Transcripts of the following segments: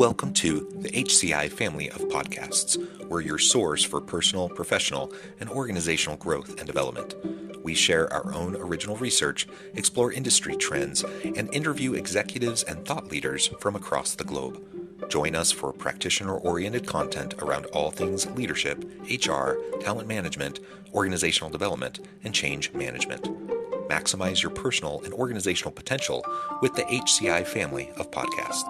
Welcome to the HCI family of podcasts. We're your source for personal, professional, and organizational growth and development. We share our own original research, explore industry trends, and interview executives and thought leaders from across the globe. Join us for practitioner-oriented content around all things leadership, HR, talent management, organizational development, and change management. Maximize your personal and organizational potential with the HCI family of podcasts.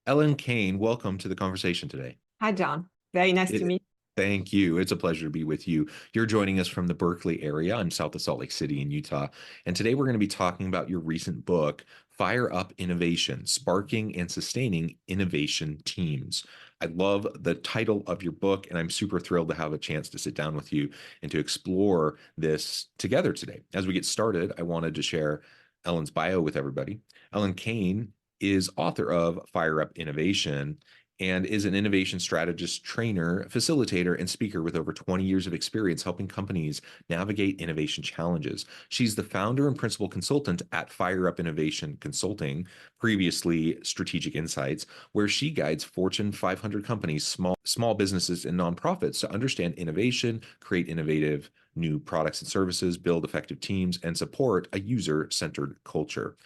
Helene Cahen, welcome to the conversation today. Hi, John. Very nice to meet you. Thank you. It's a pleasure to be with you. You're joining us from the Berkeley area in south of Salt Lake City in Utah. And today we're going to be talking about your recent book, Fire Up Innovation, Sparking and Sustaining Innovation Teams. I love the title of your book, and I'm super thrilled to have a chance to sit down with you and to explore this together today. As we get started, I wanted to share Ellen's bio with everybody. Helene Cahen is author of Fire Up Innovation and is an innovation strategist, trainer, facilitator, and speaker with over 20 years of experience helping companies navigate innovation challenges. She's the founder and principal consultant at Fire Up Innovation Consulting, previously Strategic Insights, where she guides Fortune 500 companies, small businesses, and nonprofits to understand innovation, create innovative new products and services, build effective teams, and support a user-centered culture.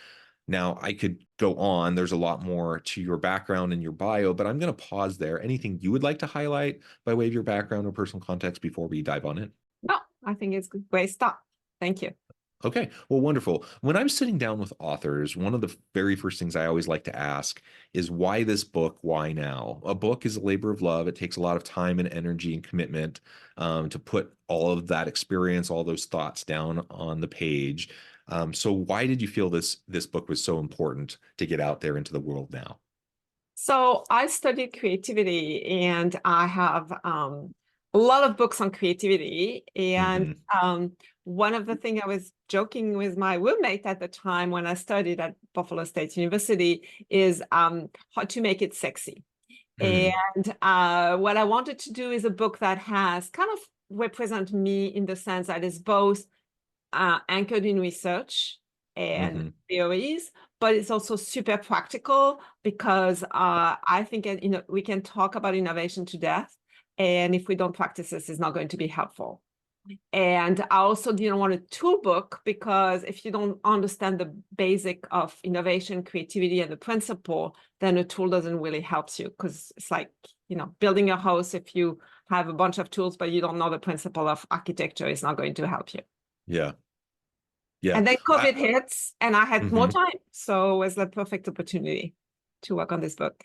Now, I could go on. There's a lot more to your background and your bio, but I'm going to pause there. Anything you would like to highlight by way of your background or personal context before we dive on in? No, I think it's a great start. Thank you. Okay, well, wonderful. When I'm sitting down with authors, one of the very first things I always like to ask is why this book? Why now? A book is a labor of love. It takes a lot of time and energy and commitment to put all of that experience, all those thoughts down on the page. So why did you feel this book was so important to get out there into the world now? So I studied creativity, and I have a lot of books on creativity. And one of the things I was joking with my roommate at the time when I studied at Buffalo State University is how to make it sexy. And what I wanted to do is a book that has kind of represent me in the sense that is both anchored in research and theories, but it's also super practical because I think we can talk about innovation to death, and if we don't practice this, it's not going to be helpful. And I also didn't want a tool book because if you don't understand the basic of innovation, creativity, and the principle, then a tool doesn't really help you, because it's like, building a house. If you have a bunch of tools, but you don't know the principle of architecture, it's not going to help you. Yeah. Yeah. And then COVID hits, and I had more time. So it was the perfect opportunity to work on this book.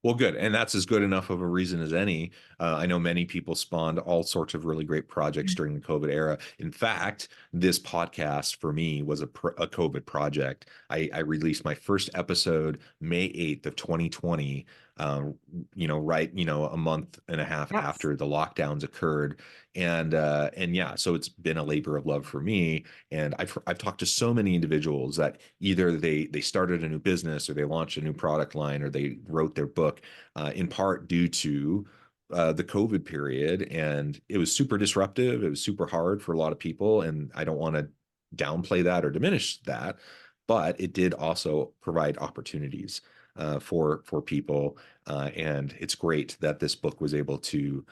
Well, good. And that's as good enough of a reason as any. I know many people spawned all sorts of really great projects during the COVID era. In fact, this podcast for me was a COVID project. I released my first episode May 8th of 2020, a month and a half after the lockdowns occurred. And yeah, so it's been a labor of love for me. And I've talked to so many individuals that either they started a new business, or they launched a new product line, or they wrote their book in part due to the COVID period. And it was super disruptive. It was super hard for a lot of people. And I don't want to downplay that or diminish that, but it did also provide opportunities for people. And it's great that this book was able to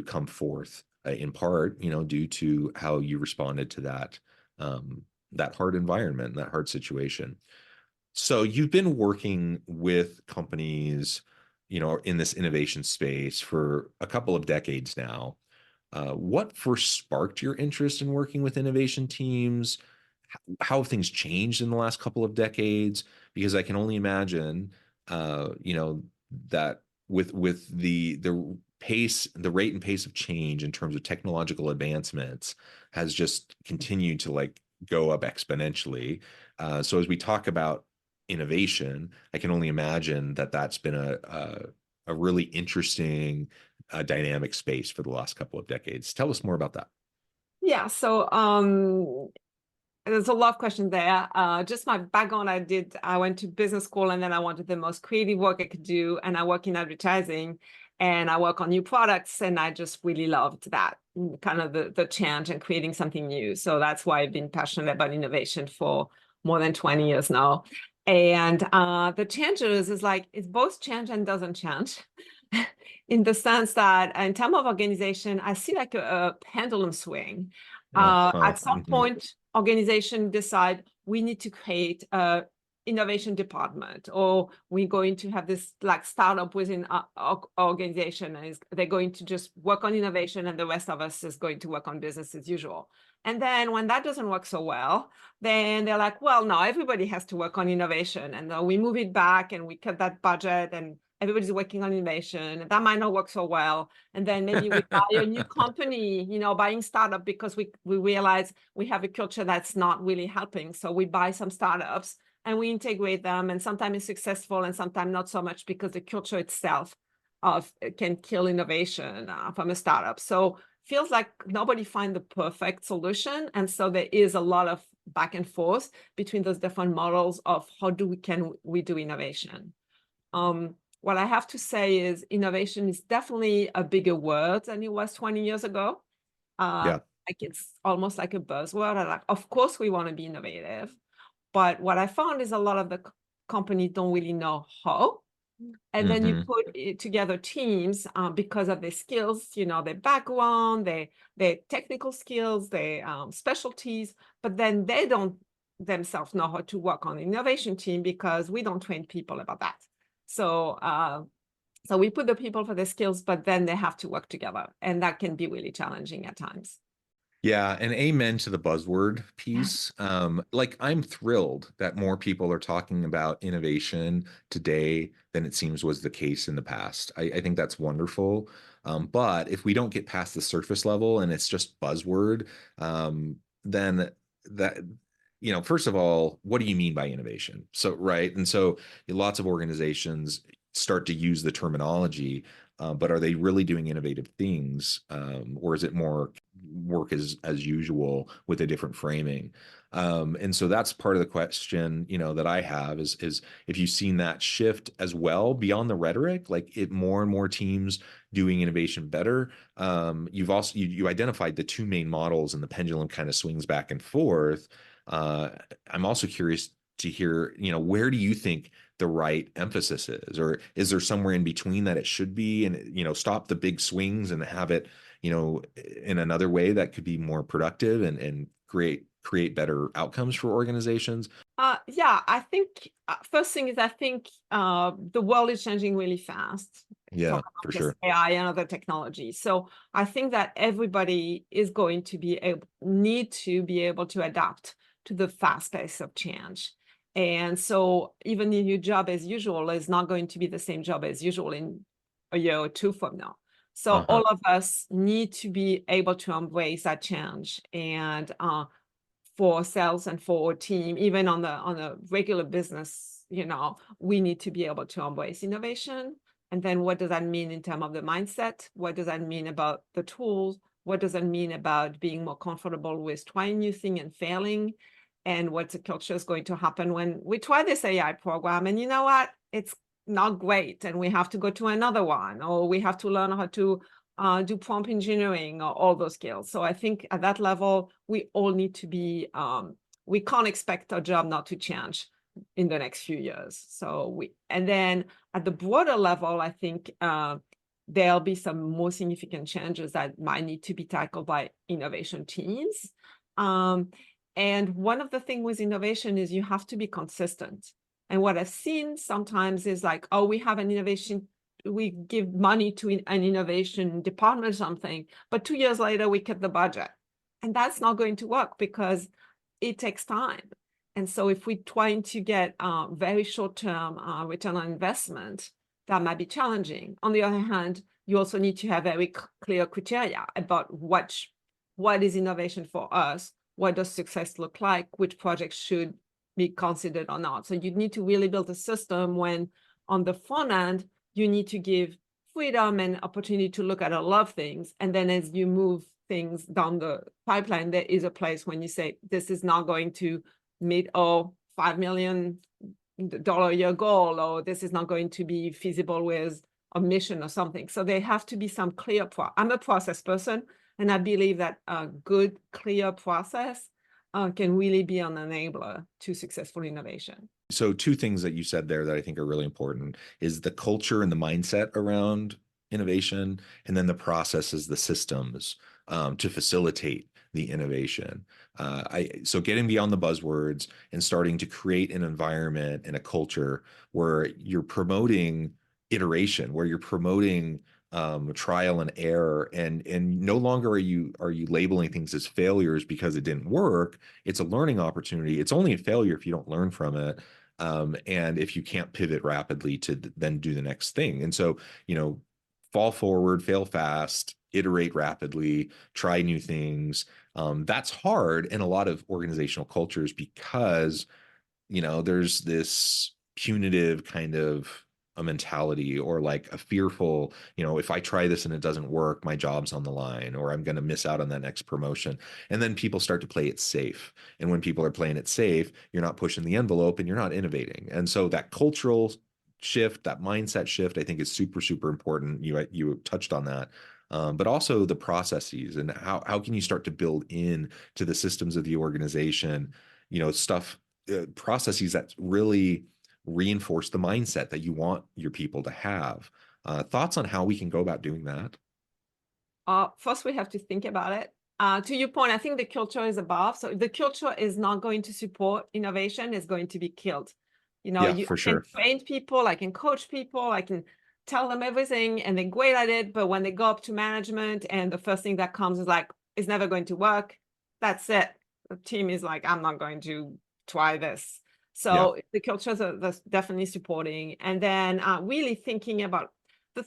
come forth in part, due to how you responded to that hard environment, that hard situation. So you've been working with companies, in this innovation space for a couple of decades now. What first sparked your interest in working with innovation teams? How have things changed in the last couple of decades? Because I can only imagine, that with the pace, the rate and pace of change in terms of technological advancements has just continued to go up exponentially. So as we talk about innovation, I can only imagine that that's been a really interesting dynamic space for the last couple of decades. Tell us more about that. Yeah. So there's a lot of questions there. Just my background, I went to business school and then I wanted the most creative work I could do. And I work in advertising and I work on new products. And I just really loved that kind of the change and creating something new. So that's why I've been passionate about innovation for more than 20 years now. And the changes is like, it's both change and doesn't change. In the sense that in terms of organization, I see like a pendulum swing. At some point, organization decide we need to create a innovation department, or we're going to have this like startup within our organization, and they're going to just work on innovation, and the rest of us is going to work on business as usual. And then when that doesn't work so well, then they're like, well, no, everybody has to work on innovation, and we move it back, and we cut that budget, and everybody's working on innovation. That might not work so well. And then maybe we buy a new company, buying startup because we realize we have a culture that's not really helping. So we buy some startups and we integrate them. And sometimes it's successful and sometimes not so much because the culture itself can kill innovation from a startup. So feels like nobody find the perfect solution. And so there is a lot of back and forth between those different models of how can we do innovation. What I have to say is innovation is definitely a bigger word than it was 20 years ago. Like it's almost like a buzzword. Like, of course, we want to be innovative. But what I found is a lot of the companies don't really know how. And then you put together teams because of their skills, their background, their technical skills, their specialties, but then they don't themselves know how to work on the innovation team because we don't train people about that. So we put the people for the skills, but then they have to work together. And that can be really challenging at times. Yeah, and amen to the buzzword piece. Like I'm thrilled that more people are talking about innovation today than it seems was the case in the past. I think that's wonderful. But if we don't get past the surface level and it's just buzzword, then that, first of all, what do you mean by innovation? So, right. And so lots of organizations start to use the terminology, but are they really doing innovative things? Or is it more work as usual with a different framing? And so that's part of the question, that I have is if you've seen that shift as well beyond the rhetoric, like more and more teams doing innovation better. You've also, you identified the two main models and the pendulum kind of swings back and forth. I'm also curious to hear, where do you think the right emphasis is, or is there somewhere in between that it should be, and, stop the big swings and have it, in another way that could be more productive and create better outcomes for organizations? Yeah, I think first thing is I think the world is changing really fast. Yeah, for sure. AI and other technology. So I think that everybody is going to need to be able to adapt to the fast pace of change. And so even if your job as usual is not going to be the same job as usual in a year or two from now. So all of us need to be able to embrace that change. And for ourselves and for our team, even on a regular business, we need to be able to embrace innovation. And then what does that mean in terms of the mindset? What does that mean about the tools? What does that mean about being more comfortable with trying new things and failing? And what's the culture is going to happen when we try this AI program? And you know what? It's not great. And we have to go to another one, or we have to learn how to do prompt engineering or all those skills. So I think at that level, we all need to be, we can't expect our job not to change in the next few years. And then at the broader level, I think there'll be some more significant changes that might need to be tackled by innovation teams. And one of the things with innovation is you have to be consistent. And what I've seen sometimes is like, oh, we have an innovation, we give money to an innovation department or something, but 2 years later we cut the budget. And that's not going to work because it takes time. And so if we're trying to get very short-term return on investment, that might be challenging. On the other hand, you also need to have very clear criteria about what is innovation for us, what does success look like, which projects should be considered or not. So you need to really build a system when on the front end, you need to give freedom and opportunity to look at a lot of things. And then as you move things down the pipeline, there is a place when you say, this is not going to meet our $5 million a year goal, or this is not going to be feasible with a mission or something. So there have to be some clear I'm a process person, and I believe that a good, clear process can really be an enabler to successful innovation. So two things that you said there that I think are really important is the culture and the mindset around innovation, and then the processes, the systems to facilitate the innovation. So getting beyond the buzzwords and starting to create an environment and a culture where you're promoting iteration, where you're promoting trial and error, and no longer are you labeling things as failures because it didn't work. It's a learning opportunity. It's only a failure if you don't learn from it. And if you can't pivot rapidly to then do the next thing. And so, fall forward, fail fast, iterate rapidly, try new things. That's hard in a lot of organizational cultures because, there's this punitive kind of a mentality, or like a fearful, if I try this and it doesn't work, my job's on the line, or I'm going to miss out on that next promotion. And then people start to play it safe. And when people are playing it safe, you're not pushing the envelope and you're not innovating. And so that cultural shift, that mindset shift, I think is super, super important. You touched on that. But also the processes, and how can you start to build in to the systems of the organization, processes that really reinforce the mindset that you want your people to have. Thoughts on how we can go about doing that? First, we have to think about it. To your point, I think the culture is above. So if the culture is not going to support innovation, it's going to be killed. For sure. Can train people, I can coach people, I can tell them everything, and they're great at it. But when they go up to management and the first thing that comes is like, it's never going to work, that's it. The team is like, I'm not going to try this. So the cultures are definitely supporting. And then really thinking about the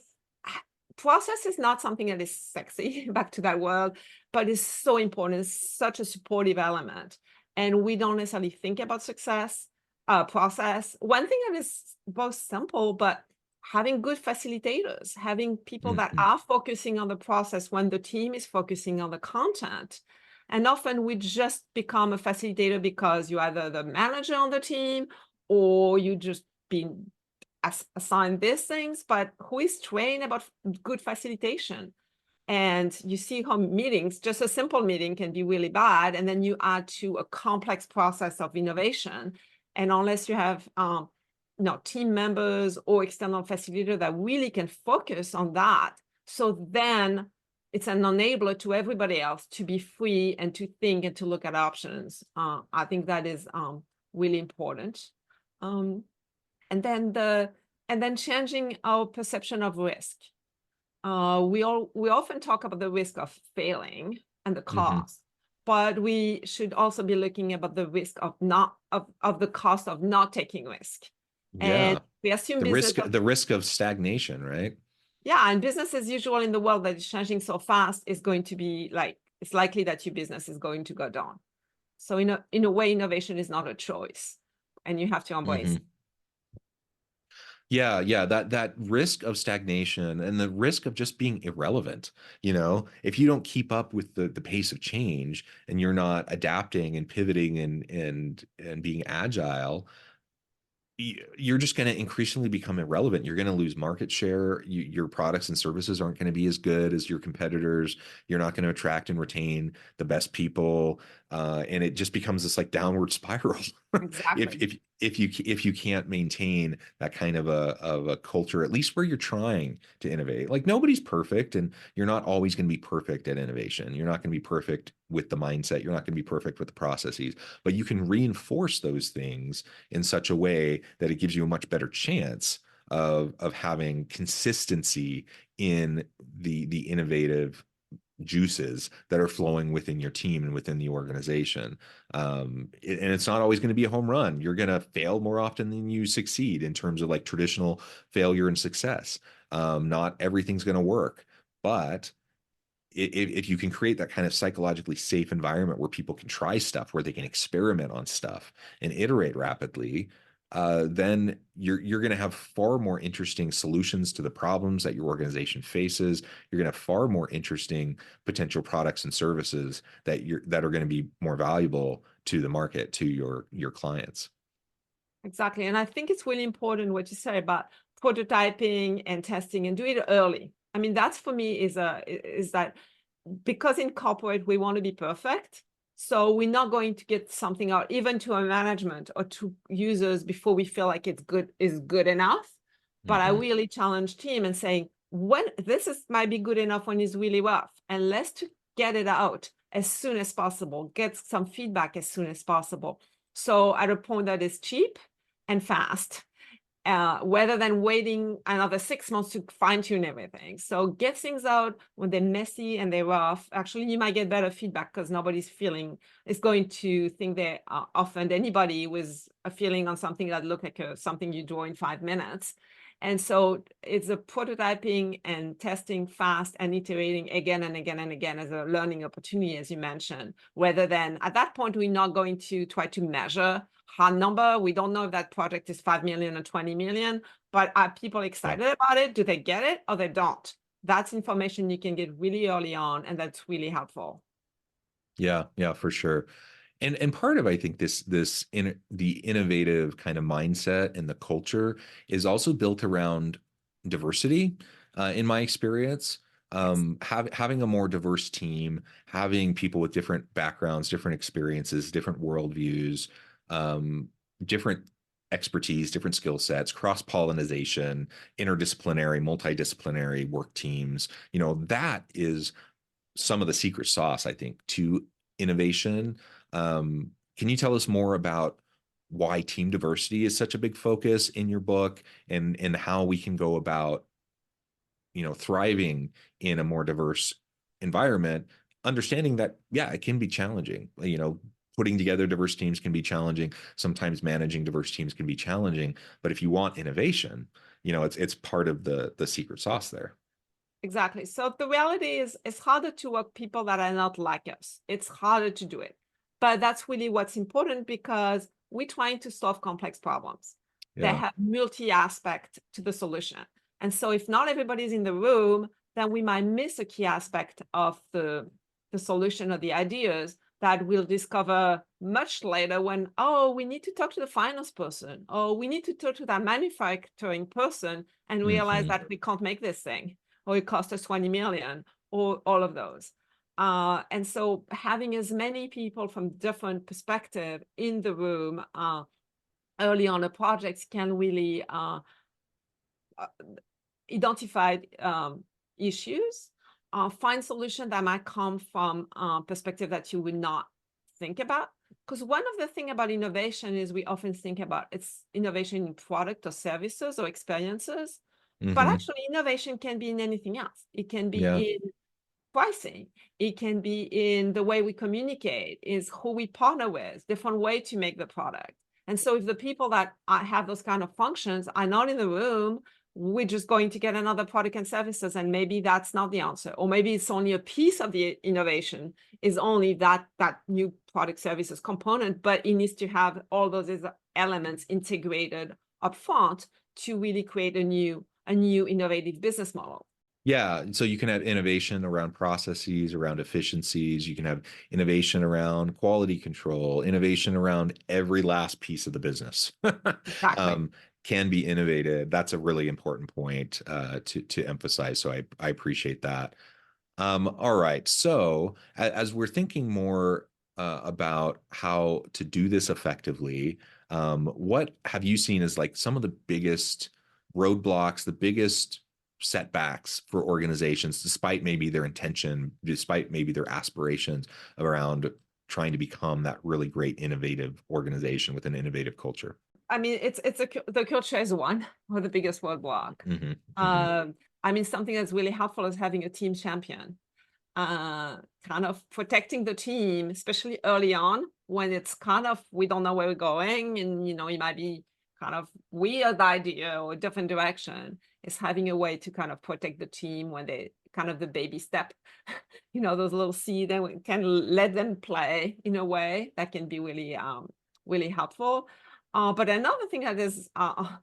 process is not something that is sexy, back to that word, but it's so important. It's such a supportive element. And we don't necessarily think about success process. One thing that is both simple, but having good facilitators, having people that are focusing on the process when the team is focusing on the content. And often we just become a facilitator because you're either the manager on the team or you just been assigned these things, but who is trained about good facilitation? And you see how meetings, just a simple meeting can be really bad. And then you add to a complex process of innovation. And unless you have team members or external facilitator that really can focus on that, so then it's an enabler to everybody else to be free and to think and to look at options. I think that is really important. And then changing our perception of risk. We often talk about the risk of failing and the cost, but we should also be looking about the risk of the cost of not taking risk. And we assume the risk of stagnation, right? Yeah, and business as usual in the world that is changing so fast is going to be like, it's likely that your business is going to go down. So in a way, innovation is not a choice, and you have to embrace it. Yeah, that risk of stagnation and the risk of just being irrelevant. If you don't keep up with the pace of change and you're not adapting and pivoting and being agile, you're just going to increasingly become irrelevant. You're going to lose market share. Your products and services aren't going to be as good as your competitors. You're not going to attract and retain the best people, and it just becomes this like downward spiral. Exactly. if you can't maintain that kind of a culture, at least where you're trying to innovate. Like nobody's perfect, and you're not always going to be perfect at innovation. You're not going to be perfect with the mindset. You're not going to be perfect with the processes, but you can reinforce those things in such a way that it gives you a much better chance of having consistency in the innovative juices that are flowing within your team and within the organization. And it's not always going to be a home run. You're going to fail more often than you succeed in terms of like traditional failure and success. Not everything's going to work, but if you can create that kind of psychologically safe environment where people can try stuff, where they can experiment on stuff and iterate rapidly, then you're going to have far more interesting solutions to the problems that your organization faces. You're going to have far more interesting potential products and services that are going to be more valuable to the market, to your clients. Exactly. And I think it's really important what you say about prototyping and testing, and do it early. I mean, that's for me is that because in corporate we want to be perfect. So we're not going to get something out even to our management or to users before we feel like it's good enough. But I really challenge team and saying, when this might be good enough when it's really rough, and let's to get it out as soon as possible, get some feedback as soon as possible. So at a point that is cheap and fast, rather than waiting another 6 months to fine tune everything. So get things out when they're messy and they're rough. Actually, you might get better feedback because nobody's is going to think they offend anybody with a feeling on something that looked like something you draw in 5 minutes. And so it's a prototyping and testing fast and iterating again and again and again as a learning opportunity, as you mentioned, rather than at that point, we're not going to try to measure hard number. We don't know if that project is 5 million or 20 million, but are people excited about it? Do they get it or they don't? That's information you can get really early on, and that's really helpful. Yeah, for sure. And part of, I think, the innovative kind of mindset and the culture is also built around diversity, in my experience. Having a more diverse team, having people with different backgrounds, different experiences, different worldviews, different expertise, different skill sets, cross-pollination, interdisciplinary, multidisciplinary work teams, that is some of the secret sauce, I think, to innovation. Can you tell us more about why team diversity is such a big focus in your book, and how we can go about, thriving in a more diverse environment, understanding that, yeah, it can be challenging. Putting together diverse teams can be challenging. Sometimes managing diverse teams can be challenging. But if you want innovation, it's part of the secret sauce there. Exactly. So the reality is it's harder to work people that are not like us. It's harder to do it. But that's really what's important, because we're trying to solve complex problems. They Yeah. have multi-aspect to the solution. And so if not everybody's in the room, then we might miss a key aspect of the solution or the ideas that we'll discover much later when, oh, we need to talk to the finance person, or we need to talk to that manufacturing person and realize that we can't make this thing, or it cost us 20 million, or all of those. And so having as many people from different perspective in the room early on a project can really identify issues, find solutions that might come from perspective that you would not think about. Because one of the things about innovation is we often think about it's innovation in product or services or experiences. But actually, innovation can be in anything else. It can be in pricing. It can be in the way we communicate, is who we partner with, different way to make the product. And so if the people that have those kind of functions are not in the room, we're just going to get another product and services, and maybe that's not the answer. Or maybe it's only a piece of the innovation is only that new product services component, but it needs to have all those elements integrated up front to really create a new innovative business model. Yeah, so you can have innovation around processes, around efficiencies. You can have innovation around quality control, innovation around every last piece of the business. Exactly. Can be innovated. That's a really important point to emphasize. So I appreciate that. All right. So as we're thinking more about how to do this effectively, what have you seen as like some of the biggest roadblocks, the biggest setbacks for organizations, despite maybe their intention, despite maybe their aspirations around trying to become that really great innovative organization with an innovative culture? I mean, the culture is one or the biggest roadblock. I mean, something that's really helpful is having a team champion, kind of protecting the team, especially early on when it's kind of, we don't know where we're going, and, it might be kind of weird idea or different direction, is having a way to kind of protect the team when they kind of the baby step, those little seeds, and we can let them play in a way that can be really, really helpful. But another thing that is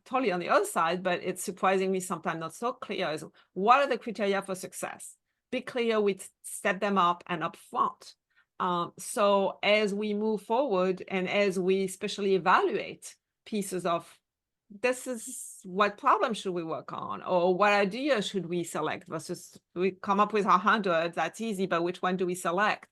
totally on the other side, but it's surprisingly sometimes not so clear, is what are the criteria for success? Be clear, we set them up and up front. So as we move forward and as we especially evaluate pieces of, this is what problem should we work on, or what idea should we select versus we come up with 100, that's easy, but which one do we select?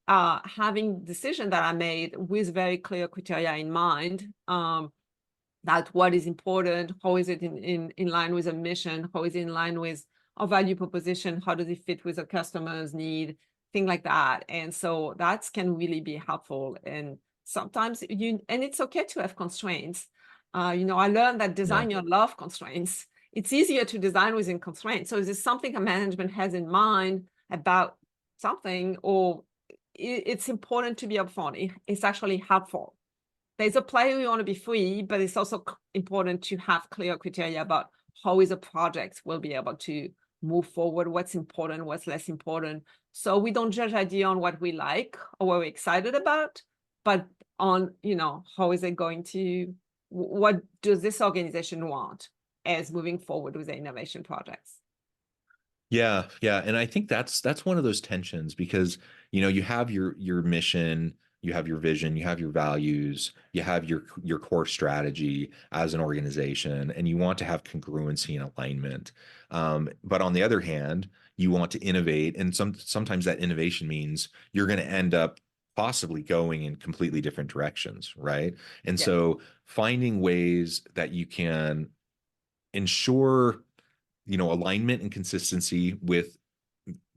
Having decisions that are made with very clear criteria in mind, that what is important, how is it in line with a mission, how is it in line with our value proposition, how does it fit with a customer's need, things like that. And so that can really be helpful. And sometimes and it's okay to have constraints. I learned that designers love constraints. It's easier to design within constraints. So is this something a management has in mind about something, or it's important to be upfront? It's actually helpful. There's a play we want to be free, but it's also important to have clear criteria about how is a project will be able to move forward, what's important, what's less important. So we don't judge idea on what we like or what we're excited about, but on, how is it going to, what does this organization want as moving forward with the innovation projects? Yeah. And I think that's one of those tensions, because, you have your mission, you have your vision, you have your values, you have your core strategy as an organization, and you want to have congruency and alignment. But on the other hand, you want to innovate, and sometimes that innovation means you're going to end up possibly going in completely different directions, right? And so finding ways that you can ensure, alignment and consistency with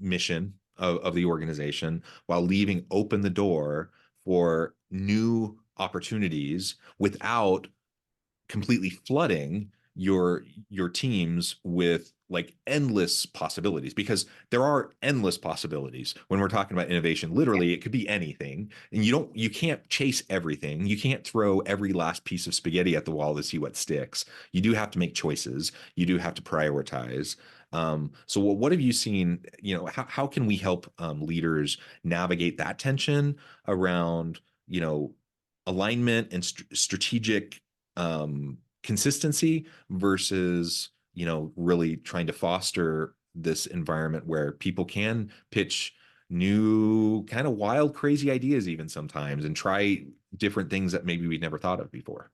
mission of the organization, while leaving open the door for new opportunities without completely flooding your teams with like endless possibilities, because there are endless possibilities when we're talking about innovation. Literally, it could be anything, and you can't chase everything. You can't throw every last piece of spaghetti at the wall to see what sticks. You do have to make choices. You do have to prioritize. So what have you seen? How can we help leaders navigate that tension around alignment and strategic consistency versus really trying to foster this environment where people can pitch new kind of wild, crazy ideas even sometimes, and try different things that maybe we'd never thought of before?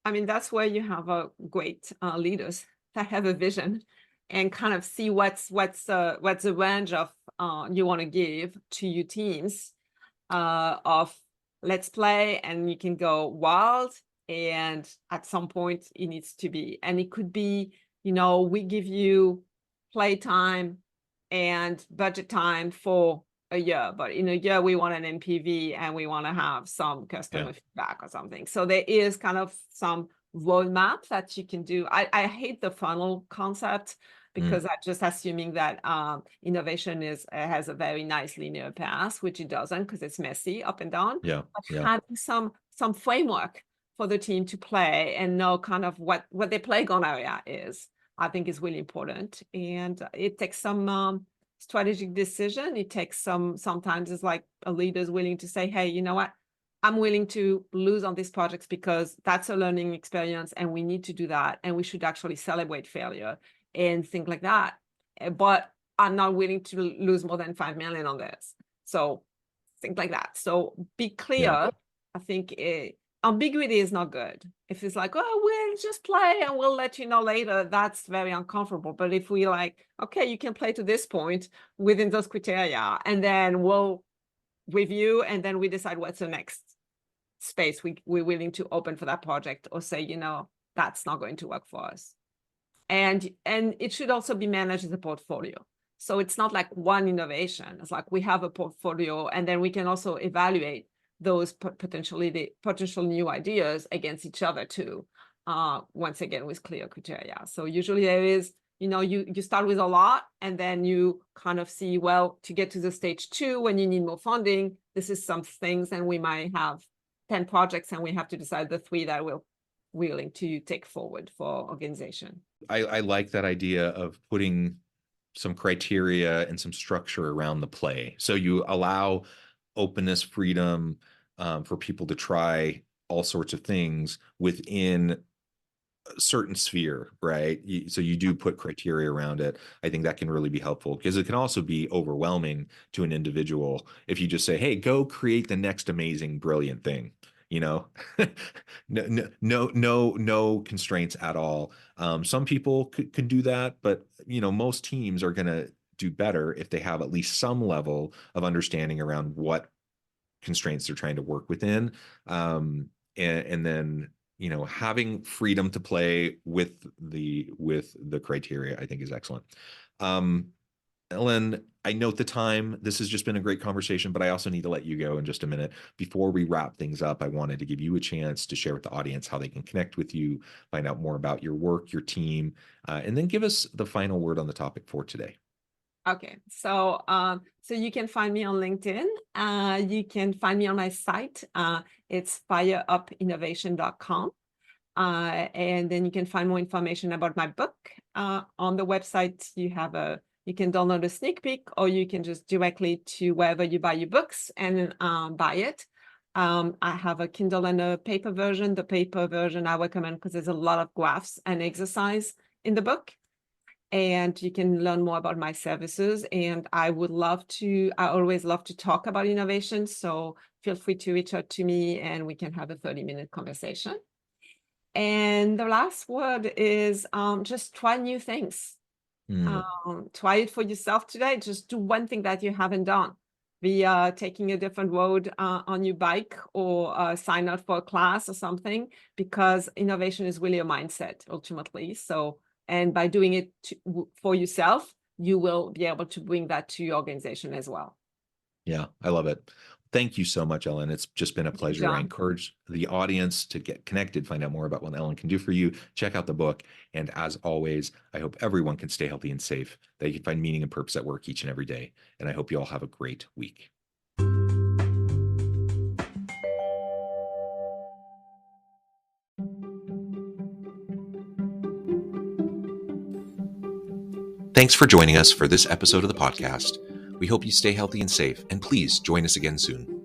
I mean, that's where you have a great leaders that have a vision and kind of see what's the range of you want to give to your teams of let's play, and you can go wild, and at some point it needs to be, and it could be, we give you play time and budget time for a year, but in a year we want an MPV and we want to have some customer feedback or something. So there is kind of some roadmap that you can do. I hate the funnel concept, because I'm just assuming that innovation has a very nice linear path, which it doesn't, because it's messy up and down. But having some framework for the team to play and know kind of what their playground area is, I think is really important. And it takes some strategic decision. It takes sometimes it's like a leader is willing to say, hey, you know what? I'm willing to lose on these projects because that's a learning experience and we need to do that. And we should actually celebrate failure and things like that. But I'm not willing to lose more than 5 million on this. So things like that. So be clear. I think ambiguity is not good. If it's like, oh, we'll just play and we'll let you know later, that's very uncomfortable. But if we like, okay, you can play to this point within those criteria, and then we'll review, and then we decide what's the next space we're willing to open for that project, or say, that's not going to work for us. And it should also be managed as a portfolio. So it's not like one innovation. It's like we have a portfolio, and then we can also evaluate those potential new ideas against each other too. Once again, with clear criteria. So usually there is, you start with a lot, and then you kind of see, well, to get to the stage 2, when you need more funding, this is some things, and we might have 10 projects, and we have to decide the 3 that we're willing to take forward for organization. I like that idea of putting some criteria and some structure around the play. So you allow openness, freedom for people to try all sorts of things within a certain sphere, right? So you do put criteria around it. I think that can really be helpful, because it can also be overwhelming to an individual if you just say, hey, go create the next amazing, brilliant thing. No constraints at all. Some people could do that, but most teams are going to do better if they have at least some level of understanding around what constraints they're trying to work within. And then having freedom to play with the criteria, I think, is excellent. Ellen, I note the time. This has just been a great conversation, but I also need to let you go in just a minute. Before we wrap things up, I wanted to give you a chance to share with the audience how they can connect with you, find out more about your work, your team, and then give us the final word on the topic for today. Okay, so you can find me on LinkedIn. You can find me on my site. It's fireupinnovation.com. And then you can find more information about my book. On the website, you can download a sneak peek, or you can just directly to wherever you buy your books and buy it. I have a Kindle and a paper version. The paper version I recommend because there's a lot of graphs and exercise in the book. And you can learn more about my services. And I always love to talk about innovation. So feel free to reach out to me and we can have a 30-minute conversation. And the last word is just try new things. Try it for yourself today. Just do one thing that you haven't done. Be taking a different road on your bike, or sign up for a class or something, because innovation is really a mindset ultimately. And by doing it for yourself, you will be able to bring that to your organization as well. Yeah, I love it. Thank you so much, Ellen. It's just been a pleasure. I encourage the audience to get connected, find out more about what Ellen can do for you. Check out the book. And as always, I hope everyone can stay healthy and safe, that you can find meaning and purpose at work each and every day. And I hope you all have a great week. Thanks for joining us for this episode of the podcast. We hope you stay healthy and safe, and please join us again soon.